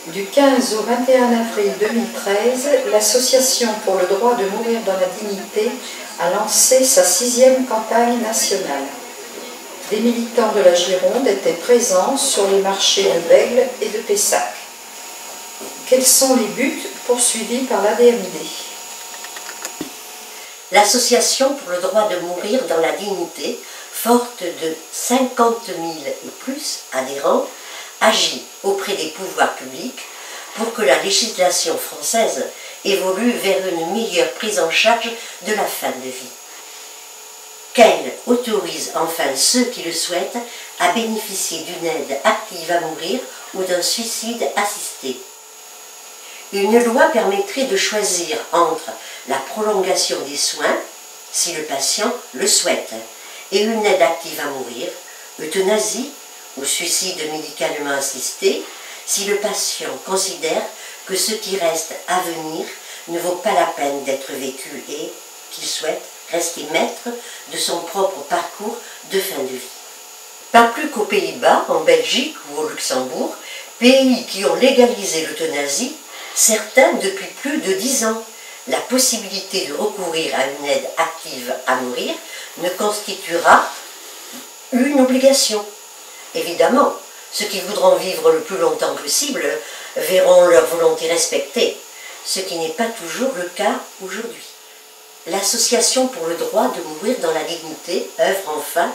Du 15 au 21 avril 2013, l'Association pour le droit de mourir dans la dignité a lancé sa 6e campagne nationale. Des militants de la Gironde étaient présents sur les marchés de Bègles et de Pessac. Quels sont les buts poursuivis par l'ADMD? L'Association pour le droit de mourir dans la dignité, forte de 50 000 et plus adhérents, agit auprès des pouvoirs publics pour que la législation française évolue vers une meilleure prise en charge de la fin de vie. Qu'elle autorise enfin ceux qui le souhaitent à bénéficier d'une aide active à mourir ou d'un suicide assisté. Une loi permettrait de choisir entre la prolongation des soins, si le patient le souhaite, et une aide active à mourir, euthanasie ou suicide médicalement assisté, si le patient considère que ce qui reste à venir ne vaut pas la peine d'être vécu et qu'il souhaite rester maître de son propre parcours de fin de vie. Pas plus qu'aux Pays-Bas, en Belgique ou au Luxembourg, pays qui ont légalisé l'euthanasie, certains depuis plus de 10 ans. La possibilité de recourir à une aide active à mourir ne constituera une obligation. Évidemment, ceux qui voudront vivre le plus longtemps possible verront leur volonté respectée, ce qui n'est pas toujours le cas aujourd'hui. L'Association pour le droit de mourir dans la dignité œuvre enfin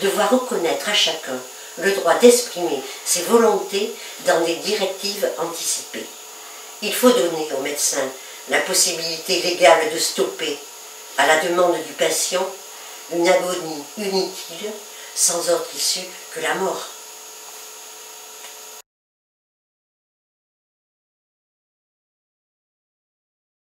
de voir reconnaître à chacun le droit d'exprimer ses volontés dans des directives anticipées. Il faut donner aux médecins la possibilité légale de stopper, à la demande du patient, une agonie inutile sans autre issue que la mort.